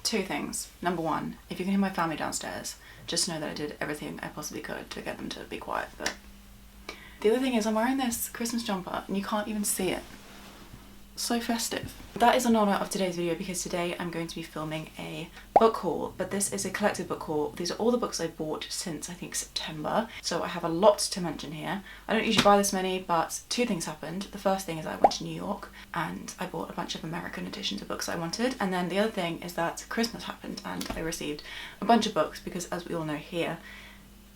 two things. Number one, if you can hear my family downstairs, just know that I did everything I possibly could to get them to be quiet. But the other thing is I'm wearing this Christmas jumper and you can't even see it. So festive. That is in honour of today's video because today I'm going to be filming a book haul, but this is a collected book haul. These are all the books I've bought since I think September, so I have a lot to mention here. I don't usually buy this many, but two things happened. The first thing is I went to New York and I bought a bunch of American editions of books I wanted, and then the other thing is that Christmas happened and I received a bunch of books because, as we all know here,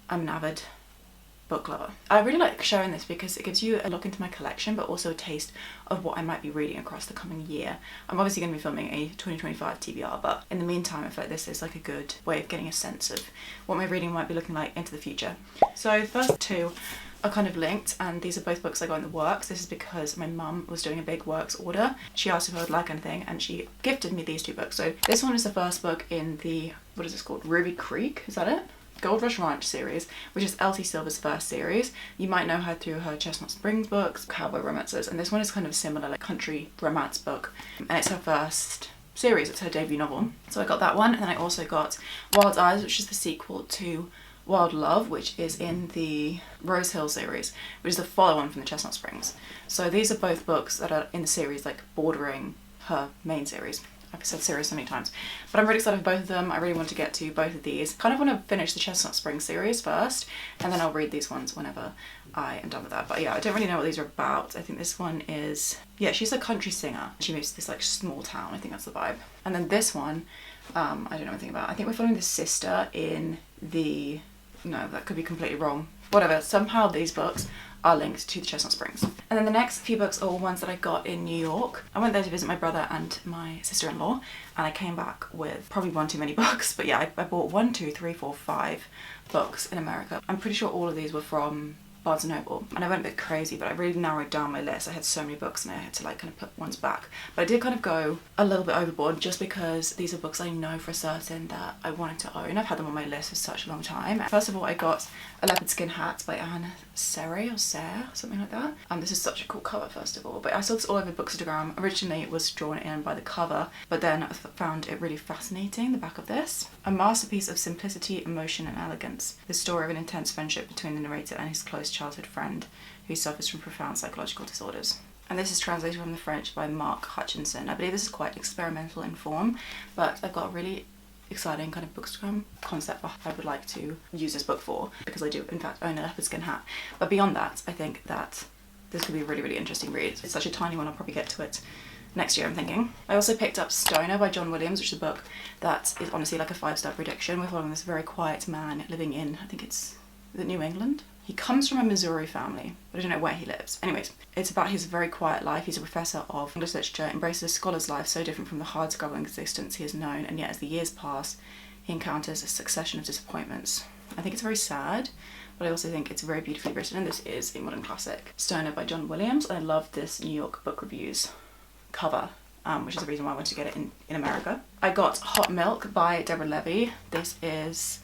I'm an avid book lover. I really like sharing this because it gives you a look into my collection, but also a taste of what I might be reading across the coming year. I'm obviously going to be filming a 2025 TBR, but in the meantime I feel like this is like a good way of getting a sense of what my reading might be looking like into the future. So the first two are kind of linked, and these are both books I got in the works. This is because my mum was doing a big works order. She asked if I would like anything and she gifted me these two books. So this one is the first book in the, what is this called? Ruby Creek, is that it? Gold Rush Ranch series, which is Elsie Silver's first series. You might know her through her Chestnut Springs books, cowboy romances, and this one is kind of similar, like country romance book, and it's her first series, it's her debut novel. So I got that one, and then I also got Wild Eyes, which is the sequel to Wild Love, which is in the Rose Hill series, which is the follow-on from the Chestnut Springs. So these are both books that are in the series, like bordering her main series. I've said series so many times, but I'm really excited for both of them. I really want to get to both of these. Kind of want to finish the Chestnut Springs series first, and then I'll read these ones whenever I am done with that. But yeah, I don't really know what these are about. I think this one is, yeah, she's a country singer. She moves to this like small town. I think that's the vibe. And then this one, I don't know anything about. I think we're following the sister in the, no, that could be completely wrong. Whatever, somehow these books are linked to the Chestnut Springs. And then the next few books are all ones that I got in New York. I went there to visit my brother and my sister-in-law, and I came back with probably one too many books, but yeah, I bought 1, 2, 3, 4, 5 books in America. I'm pretty sure all of these were from Barnes & Noble, and I went a bit crazy, but I really narrowed down my list. I had so many books and I had to like kind of put ones back, but I did kind of go a little bit overboard just because these are books I know for certain that I wanted to own. I've had them on my list for such a long time. First of all, I got a leopard-skin hat by serre, something like that. This is such a cool cover, first of all, but I saw this all over Bookstagram. Originally it was drawn in by the cover, but then I found it really fascinating, the back of this. A masterpiece of simplicity, emotion and elegance. The story of an intense friendship between the narrator and his close childhood friend who suffers from profound psychological disorders. And this is translated from the French by Mark Hutchinson. I believe this is quite experimental in form, but I've got a really exciting kind of Bookstagram concept I would like to use this book for, because I do in fact own a leopard skin hat. But beyond that, I think that this could be a really, really interesting read. It's such a tiny one, I'll probably get to it next year, I'm thinking. I also picked up Stoner by John Williams, which is a book that is honestly like a 5-star prediction. We're following this very quiet man living in, I think it's New England? He comes from a Missouri family, but I don't know where he lives. Anyways, it's about his very quiet life. He's a professor of English literature, embraces a scholar's life so different from the hard-scrabble existence he has known, and yet as the years pass, he encounters a succession of disappointments. I think it's very sad, but I also think it's very beautifully written, and this is a modern classic. Stoner by John Williams. I love this New York Book Reviews cover, which is the reason why I wanted to get it in America. I got Hot Milk by Deborah Levy. This is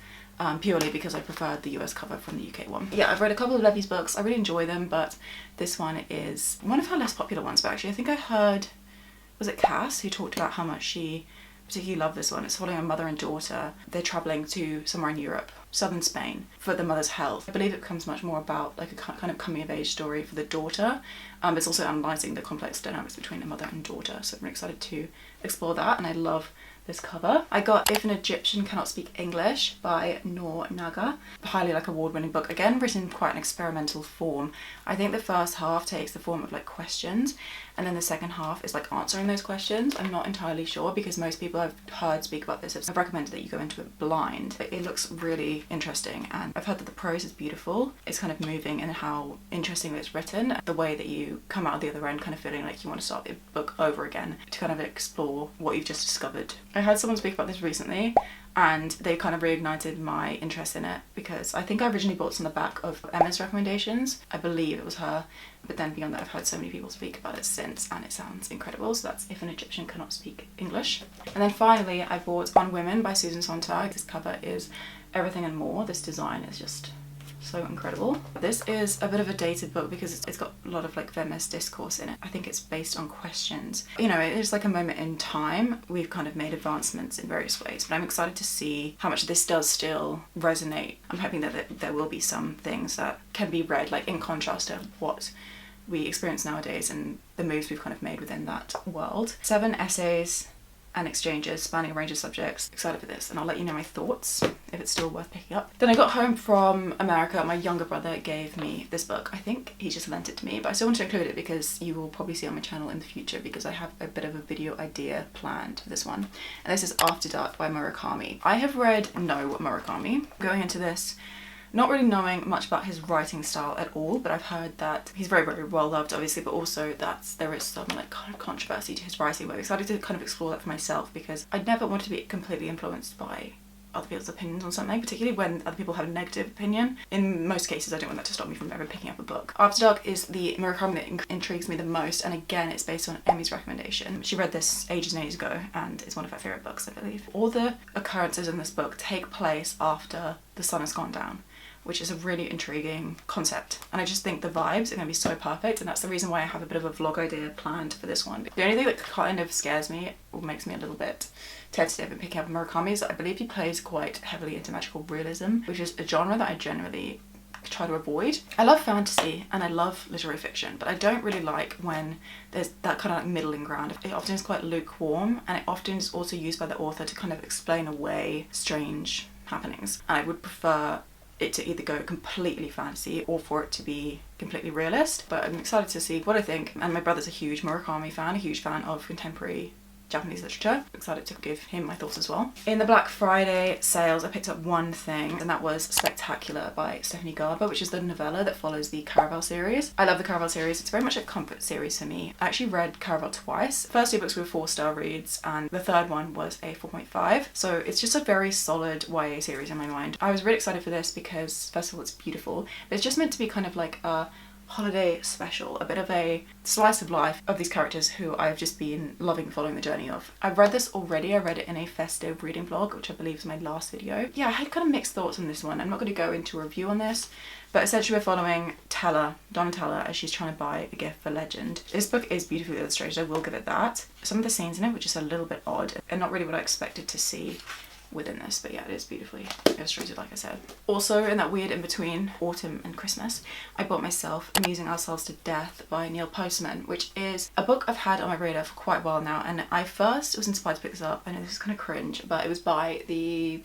purely because I preferred the US cover from the UK one. Yeah, I've read a couple of Levy's books. I really enjoy them, but this one is one of her less popular ones. But actually I think I heard, was it Cass, who talked about how much she particularly loved this one. It's following a mother and daughter. They're travelling to somewhere in Europe, southern Spain, for the mother's health. I believe it becomes much more about like a kind of coming of age story for the daughter. It's also analysing the complex dynamics between the mother and daughter, so I'm really excited to explore that, and I love this cover. I got If an Egyptian Cannot Speak English by Noor Naga. Highly like award-winning book, again written in quite an experimental form. I think the first half takes the form of like questions, and then the second half is like answering those questions. I'm not entirely sure because most people I've heard speak about this have recommended that you go into it blind. But it looks really interesting, and I've heard that the prose is beautiful. It's kind of moving in how interestingly it's written, the way that you come out of the other end kind of feeling like you want to start the book over again to kind of explore what you've just discovered. I heard someone speak about this recently, and they kind of reignited my interest in it, because I think I originally bought this on the back of Emma's recommendations. I believe it was her, but then beyond that I've heard so many people speak about it since, and it sounds incredible. So that's If an Egyptian Cannot Speak English. And then finally I bought On Women by Susan Sontag. This cover is everything and more. This design is just So incredible. This is a bit of a dated book because it's got a lot of like feminist discourse in it. I think it's based on questions. You know, it is like a moment in time. We've kind of made advancements in various ways, but I'm excited to see how much this does still resonate. I'm hoping that there will be some things that can be read like in contrast to what we experience nowadays and the moves we've kind of made within that world. 7 essays and exchanges spanning a range of subjects. Excited for this, and I'll let you know my thoughts if it's still worth picking up. Then I got home from America. My younger brother gave me this book. I think he just lent it to me, but I still want to include it because you will probably see it on my channel in the future because I have a bit of a video idea planned for this one. And this is After Dark by Murakami. I have read no Murakami. Going into this, not really knowing much about his writing style at all, but I've heard that he's very, very well loved, obviously, but also that there is some like kind of controversy to his writing. But I'm excited to kind of explore that for myself because I'd never want to be completely influenced by other people's opinions on something, particularly when other people have a negative opinion. In most cases, I don't want that to stop me from ever picking up a book. After Dark is the Murakami that intrigues me the most, and again, it's based on Emmy's recommendation. She read this ages and ages ago, and it's one of her favourite books, I believe. All the occurrences in this book take place after the sun has gone down, which is a really intriguing concept. And I just think the vibes are going to be so perfect, and that's the reason why I have a bit of a vlog idea planned for this one. The only thing that kind of scares me or makes me a little bit tentative in picking up Murakami is that I believe he plays quite heavily into magical realism, which is a genre that I generally try to avoid. I love fantasy and I love literary fiction, but I don't really like when there's that kind of like middling ground. It often is quite lukewarm, and it often is also used by the author to kind of explain away strange happenings. And I would prefer it to either go completely fantasy or for it to be completely realist, but I'm excited to see what I think. And my brother's a huge Murakami fan, a huge fan of contemporary Japanese literature. Excited to give him my thoughts as well. In the Black Friday sales, I picked up one thing, and that was Spectacular by Stephanie Garber, which is the novella that follows the Caraval series. I love the Caraval series. It's very much a comfort series for me. I actually read Caraval twice. The first 2 books were 4-star reads, and the third one was a 4.5. So it's just a very solid YA series in my mind. I was really excited for this because, first of all, it's beautiful, but it's just meant to be kind of like a holiday special, a bit of a slice of life of these characters who I've just been loving following the journey of. I've read this already. I read it in a festive reading vlog, which I believe is my last video. Yeah, I had kind of mixed thoughts on this one. I'm not going to go into a review on this, but essentially we're following Donatella, as she's trying to buy a gift for Legend. This book is beautifully illustrated, I will give it that. Some of the scenes in it were just a little bit odd and not really what I expected to see within this, but yeah, it is beautifully illustrated, like I said. Also, in that weird in between autumn and Christmas, I bought myself Amusing Ourselves to Death by Neil Postman, which is a book I've had on my radar for quite a while now, and I first was inspired to pick this up. I know this is kind of cringe, but it was by the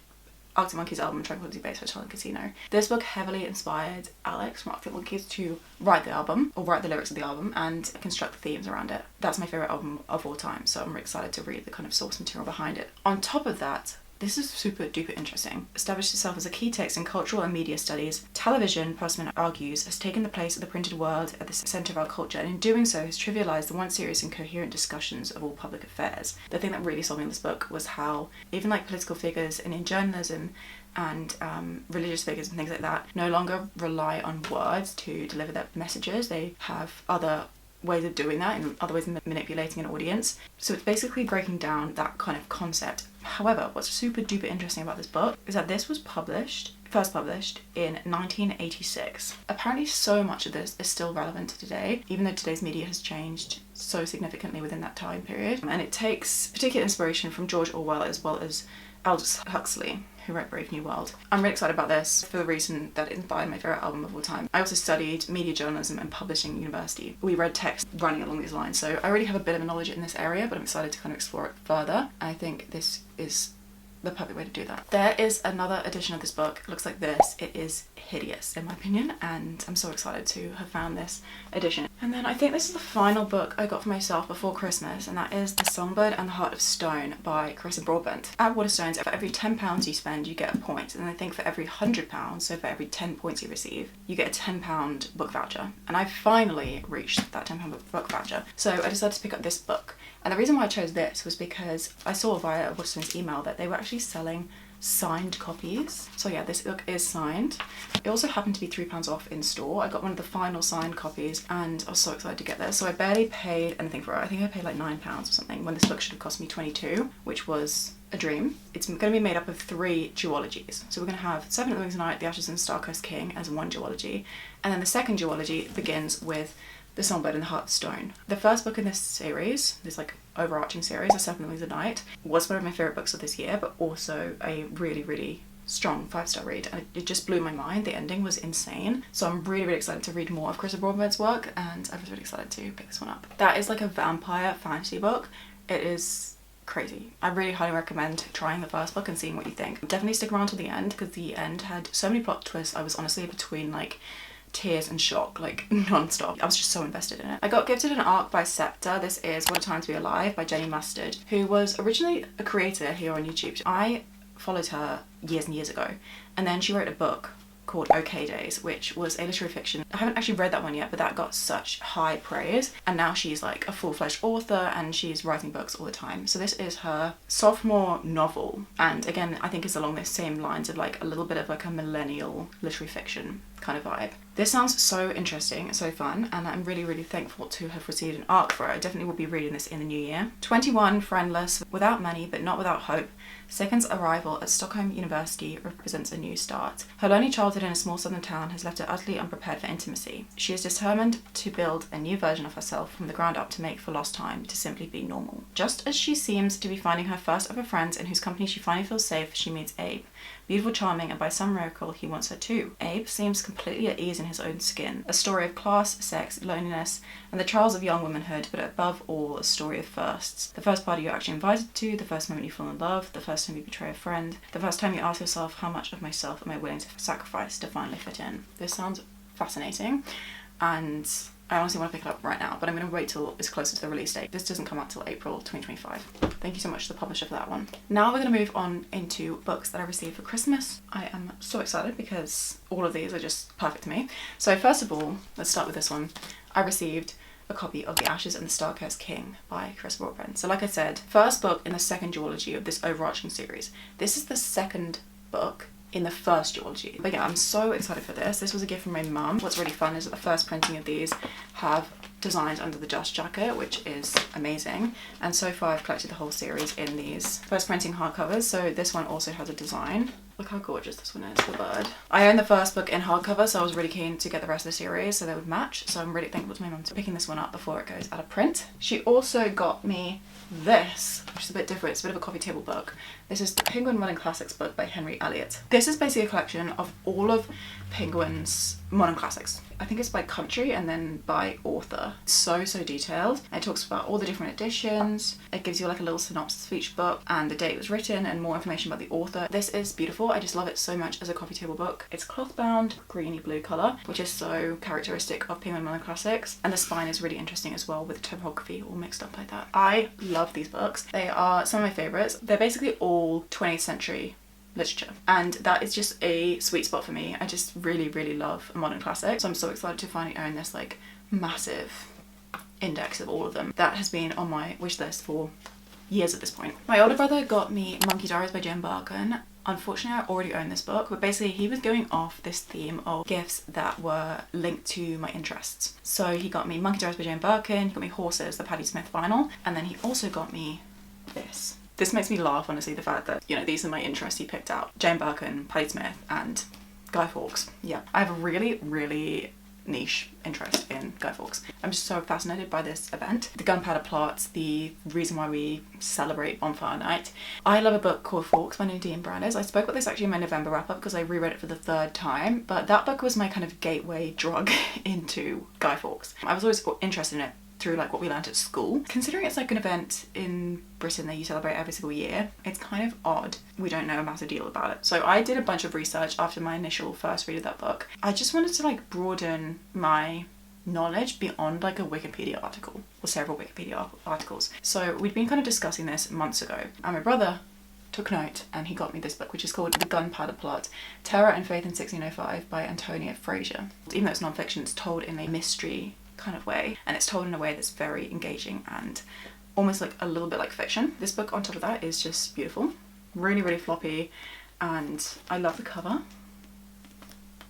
Arctic Monkeys album Tranquility Base Hotel and Casino. This book heavily inspired Alex from Arctic Monkeys to write the album, or write the lyrics of the album, and construct the themes around it. That's my favourite album of all time, so I'm really excited to read the kind of source material behind it. On top of that, this is super duper interesting. Established itself as a key text in cultural and media studies, television, Postman argues, has taken the place of the printed word at the centre of our culture, and in doing so has trivialised the once serious and coherent discussions of all public affairs. The thing that really sold me in this book was how even like political figures and in journalism and religious figures and things like that no longer rely on words to deliver their messages. They have other ways of doing that and other ways of manipulating an audience. So it's basically breaking down that kind of concept. However, what's super duper interesting about this book is that this was first published in 1986. Apparently so much of this is still relevant to today, even though today's media has changed so significantly within that time period. And it takes particular inspiration from George Orwell as well as Aldous Huxley, who wrote Brave New World. I'm really excited about this for the reason that it inspired my favourite album of all time. I also studied media journalism and publishing at university. We read text running along these lines, so I already have a bit of knowledge in this area, but I'm excited to kind of explore it further. And I think this is the perfect way to do that. There is another edition of this book. It looks like this. It is hideous in my opinion, and I'm so excited to have found this edition. And then I think this is the final book I got for myself before Christmas, and that is The Songbird and the Heart of Stone by Carissa Broadbent. At Waterstones, for every £10 you spend, you get a point, and I think for every £100, so for every 10 points you receive, you get a £10 book voucher. And I finally reached that £10 book voucher, so I decided to pick up this book. And the reason why I chose this was because I saw via Waterstones email that they were actually selling signed copies. So yeah, this book is signed. It also happened to be £3 off in store. I got one of the final signed copies and I was so excited to get this. So I barely paid anything for it. I think I paid like £9 or something when this book should have cost me 22, which was a dream. It's going to be made up of 3 duologies. So we're going to have Seven Wings of Night, The Ashes and Star-Cursed King as one duology. And then the second duology begins with The Songbird and the Heart of Stone. The first book in this series, this like overarching series, The Seven Wings of Night, was one of my favourite books of this year, but also a really, really strong 5-star read, and it just blew my mind. The ending was insane. So I'm really, really excited to read more of Carissa Broadbent's work, and I was really excited to pick this one up. That is like a vampire fantasy book. It is crazy. I really highly recommend trying the first book and seeing what you think. Definitely stick around till the end, because the end had so many plot twists. I was honestly between like tears and shock, like non-stop. I was just so invested in it. I got gifted an arc by Sceptre. This is What a Time to Be Alive by Jenny Mustard, who was originally a creator here on YouTube. I followed her years and years ago, and then she wrote a book called OK Days, which was a literary fiction. I haven't actually read that one yet, but that got such high praise, and now she's like a full-fledged author and she's writing books all the time. So this is her sophomore novel, and again I think it's along those same lines of like a little bit of like a millennial literary fiction kind of vibe. This sounds so interesting and so fun, and I'm really, really thankful to have received an arc for it. I definitely will be reading this in the new year. 21, Friendless, Without Money but Not Without Hope. Second's arrival at Stockholm University represents a new start. Her lonely childhood in a small southern town has left her utterly unprepared for intimacy. She is determined to build a new version of herself from the ground up, to make for lost time, to simply be normal. Just as she seems to be finding her first of her friends in whose company she finally feels safe, she meets Abe. Beautiful, charming, and by some miracle he wants her too. Abe seems completely at ease in his own skin. A story of class, sex, loneliness, and the trials of young womanhood, but above all, a story of firsts. The first party you're actually invited to, the first moment you fall in love, the first time you betray a friend, the first time you ask yourself, how much of myself am I willing to sacrifice to finally fit in. This sounds fascinating, and I honestly want to pick it up right now, but I'm going to wait till it's closer to the release date. This doesn't come out till April 2025. Thank you so much to the publisher for that one. Now we're going to move on into books that I received for Christmas. I am so excited because all of these are just perfect to me. So first of all, let's start with this one. I received a copy of The Ashes and the Star-Cursed King by Carissa Broadbent. So like I said, first book in the second duology of this overarching series. This is the second book in the first duology. But yeah, I'm so excited for this. This was a gift from my mum. What's really fun is that the first printing of these have designs under the dust jacket, which is amazing. And so far I've collected the whole series in these first printing hardcovers. So this one also has a design. Look how gorgeous this one is, the bird. I own the first book in hardcover, so I was really keen to get the rest of the series so they would match. So I'm really thankful to my mum for picking this one up before it goes out of print. She also got me this, which is a bit different. It's a bit of a coffee table book. This is the Penguin Modern Classics book by Henry Elliott. This is basically a collection of all of Penguin's modern classics. I think it's by country and then by author. It's so detailed. It talks about all the different editions. It gives you like a little synopsis of each book and the date it was written and more information about the author. This is beautiful. I just love it so much as a coffee table book. It's cloth bound, greeny blue colour, which is so characteristic of Penguin Modern Classics. And the spine is really interesting as well with the typography all mixed up like that. I love these books. They are some of my favourites. They're basically all 20th century literature, and that is just a sweet spot for me. I just really love a modern classic, so I'm so excited to finally own this like massive index of all of them. That has been on my wish list for years at this point. My older brother got me Monkey Diaries by Jane Birkin. Unfortunately, I already own this book, but basically he was going off this theme of gifts that were linked to my interests. So he got me Monkey Diaries by Jane Birkin, he got me Horses, the Patti Smith vinyl, and then he also got me this. This makes me laugh, honestly, the fact that, you know, these are my interests he picked out. Jane Birkin, Patti Smith, and Guy Fawkes. Yeah, I have a really niche interest in Guy Fawkes. I'm just so fascinated by this event. The gunpowder plots, the reason why we celebrate Bonfire Night. I love a book called Fawkes by Nadine Brandes. I spoke about this actually in my November wrap-up because I reread it for the 3rd time, but that book was my kind of gateway drug into Guy Fawkes. I was always interested in it through like what we learned at school. Considering it's like an event in Britain that you celebrate every single year, it's kind of odd we don't know a massive deal about it. So I did a bunch of research after my initial first read of that book. I just wanted to like broaden my knowledge beyond like a Wikipedia article or several Wikipedia articles. So we'd been kind of discussing this months ago, and my brother took note and he got me this book, which is called The Gunpowder Plot, Terror and Faith in 1605 by Antonia Fraser. Even though it's non-fiction, it's told in a mystery kind of way, and it's told in a way that's very engaging and almost like a little bit like fiction. This book on top of that is just beautiful, really floppy, and I love the cover.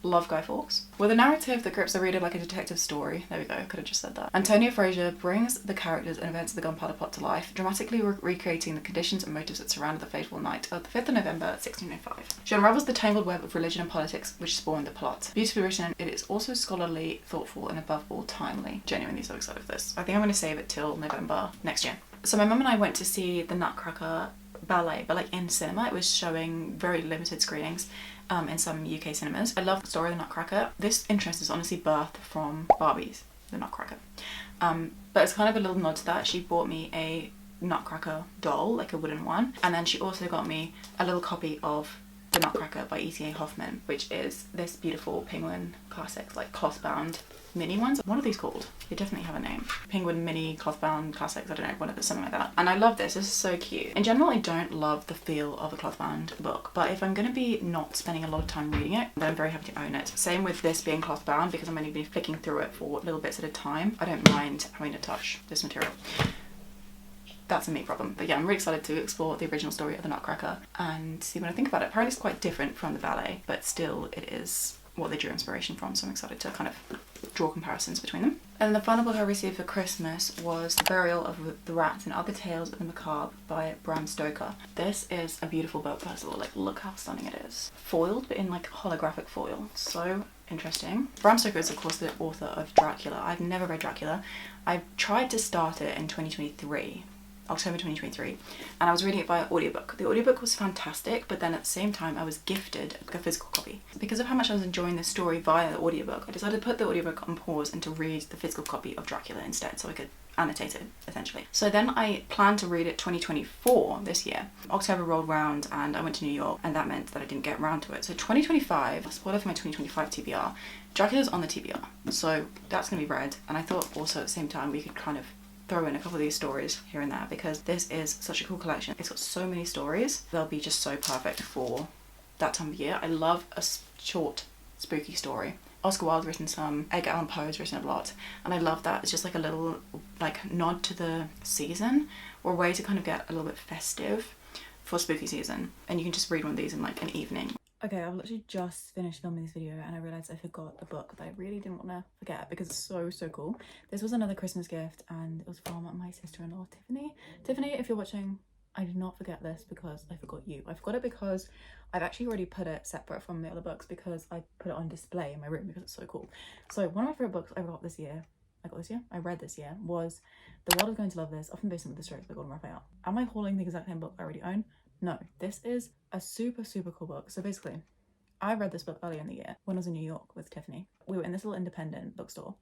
Love Guy Fawkes. With a narrative that grips the reader like a detective story, there we go, could have just said that. Antonia Fraser brings the characters and events of the Gunpowder Plot to life, dramatically recreating the conditions and motives that surrounded the fateful night of the 5th of November 1605. She unravels the tangled web of religion and politics which spawned the plot. Beautifully written, it is also scholarly, thoughtful, and above all timely. Genuinely so excited for this. I think I'm going to save it till November next year. So my mum and I went to see the Nutcracker ballet, but like in cinema. It was showing very limited screenings in some UK cinemas. I love the story of the Nutcracker. This interest is honestly birthed from Barbie's The Nutcracker. But it's kind of a little nod to that. She bought me a Nutcracker doll, like a wooden one, and then she also got me a little copy of The Nutcracker by E.T.A. Hoffman, which is this beautiful penguin classic, like cloth-bound mini ones. What are these called? They definitely have a name. Penguin mini cloth-bound classics, I don't know, whatever, something like that. And I love this. This is so cute. In general, I don't love the feel of a cloth-bound book, but if I'm going to be not spending a lot of time reading it, then I'm very happy to own it. Same with this being cloth-bound, because I'm only be flicking through it for little bits at a time. I don't mind having to touch this material. That's a me problem. But yeah, I'm really excited to explore the original story of the Nutcracker and see what I think about it. Apparently it's quite different from the ballet, but still it is what they drew inspiration from, so I'm excited to kind of draw comparisons between them. And the final book I received for Christmas was The Burial of the Rat and Other Tales of the Macabre by Bram Stoker. This is a beautiful book, first of all. Like, look how stunning it is. Foiled, but in like holographic foil. So interesting. Bram Stoker is of course the author of Dracula. I've never read Dracula. I tried to start it in 2023. October 2023, and I was reading it via audiobook. The audiobook was fantastic, but then at the same time I was gifted a physical copy. Because of how much I was enjoying the story via the audiobook, I decided to put the audiobook on pause and to read the physical copy of Dracula instead, so I could annotate it essentially. So then I planned to read it 2024 this year. October rolled round and I went to New York, and that meant that I didn't get around to it. So 2025, spoiler for my 2025 TBR, Dracula's on the TBR, so that's gonna be read. And I thought also at the same time we could kind of throw in a couple of these stories here and there, because this is such a cool collection. It's got so many stories. They'll be just so perfect for that time of year. I love a short, spooky story. Oscar Wilde's written some, Edgar Allan Poe's written a lot, and I love that. It's just like a little like nod to the season, or a way to kind of get a little bit festive for spooky season. And you can just read one of these in like an evening. Okay, I've literally just finished filming this video and I realised I forgot the book that I really didn't want to forget because it's so cool. This was another Christmas gift and it was from my sister-in-law, Tiffany. Tiffany, if you're watching, I did not forget this because I forgot you. I forgot it because I've actually already put it separate from the other books because I put it on display in my room because it's so cool. So one of my favourite books I read this year was The World is Going to Love This, often based on the stories by Gordon Raphael. Am I hauling the exact same book I already own? No, this is a super cool book. So basically, I read this book earlier in the year when I was in New York with Tiffany. We were in this little independent bookstore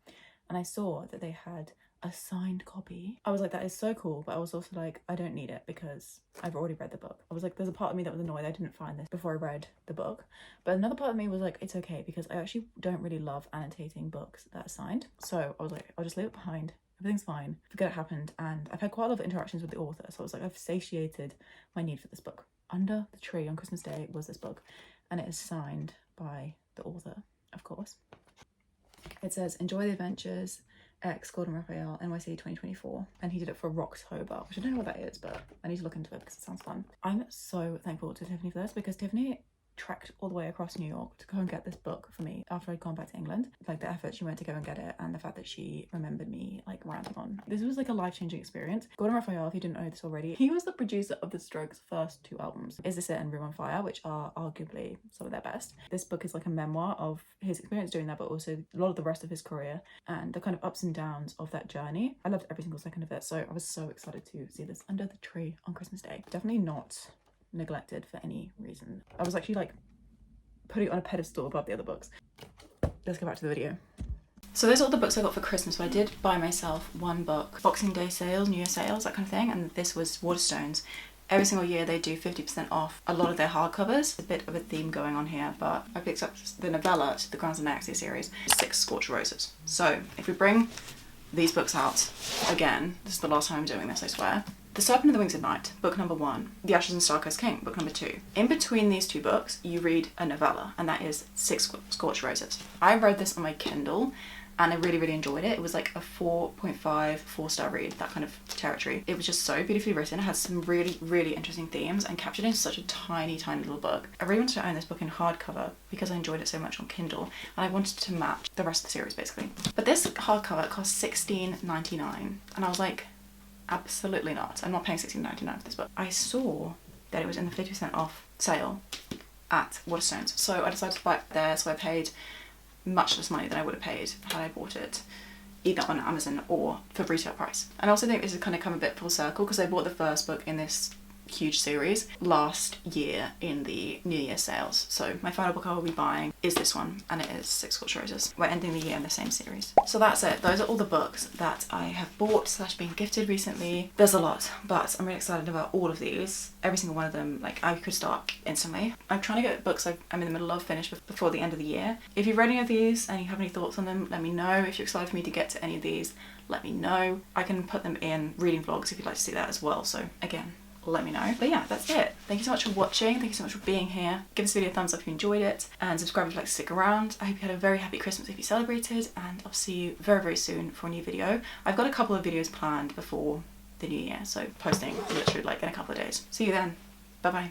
and I saw that they had a signed copy. I was like, that is so cool, but I was also like, I don't need it because I've already read the book. I was like, there's a part of me that was annoyed I didn't find this before I read the book, but another part of me was like, it's okay because I actually don't really love annotating books that are signed. So I was like, I'll just leave it behind. Everything's fine. Forget it happened. And I've had quite a lot of interactions with the author, so I was like, I've satiated my need for this book. Under the tree on Christmas Day was this book, and it is signed by the author, of course. It says, enjoy the adventures, X Gordon Raphael, NYC 2024. And he did it for Rocktober, which I don't know what that is, but I need to look into it because it sounds fun. I'm so thankful to Tiffany for this because Tiffany trekked all the way across New York to go and get this book for me after I'd gone back to England. Like the effort she went to go and get it and the fact that she remembered me like ranting on. This was like a life-changing experience. Gordon Raphael, if you didn't know this already, he was the producer of the Strokes' first two albums, Is This It and Room on Fire, which are arguably some of their best. This book is like a memoir of his experience doing that, but also a lot of the rest of his career and the kind of ups and downs of that journey. I loved every single second of it, so I was so excited to see this under the tree on Christmas Day. Definitely not neglected for any reason. I was actually like putting it on a pedestal above the other books. Let's go back to the video. So those are all the books I got for Christmas, but I did buy myself one book. Boxing Day sales, New Year sales, that kind of thing, and this was Waterstones. Every single year they do 50% off a lot of their hardcovers. A bit of a theme going on here, but I picked up the novella to the Grounds and Axia series, 6 Scorched Roses. So if we bring these books out again, this is the last time I'm doing this, I swear. The Serpent and the Wings of Night, book number 1. The Ashes and Starcoast King, book number 2. In between these two books, you read a novella, and that is 6 Scorched Roses. I read this on my Kindle, and I really, really enjoyed it. It was like a 4.5, 4-star read, that kind of territory. It was just so beautifully written. It had some really, really interesting themes and captured in such a tiny, tiny little book. I really wanted to own this book in hardcover because I enjoyed it so much on Kindle, and I wanted to match the rest of the series basically. But this hardcover cost $16.99, and I was like, absolutely not. I'm not paying $16.99 for this book. I saw that it was in the 50% off sale at Waterstones, so I decided to buy it there. So I paid much less money than I would have paid had I bought it either on Amazon or for retail price. And I also think this has kind of come a bit full circle because I bought the first book in this huge series last year in the New Year sales. So my final book I will be buying is this one, and it is Six Scorched Roses. We're ending the year in the same series. So that's it. Those are all the books that I have bought / been gifted recently. There's a lot, but I'm really excited about all of these. Every single one of them, like, I could start instantly. I'm trying to get books I'm in the middle of finished before the end of the year. If you've read any of these and you have any thoughts on them, let me know. If you're excited for me to get to any of these, let me know. I can put them in reading vlogs if you'd like to see that as well. So again, let me know. But yeah, that's it. Thank you so much for watching. Thank you so much for being here. Give this video a thumbs up if you enjoyed it, and subscribe if you'd like to stick around. I hope you had a very happy Christmas if you celebrated, and I'll see you very, very soon for a new video. I've got a couple of videos planned before the new year, so posting literally like in a couple of days. See you then. Bye bye.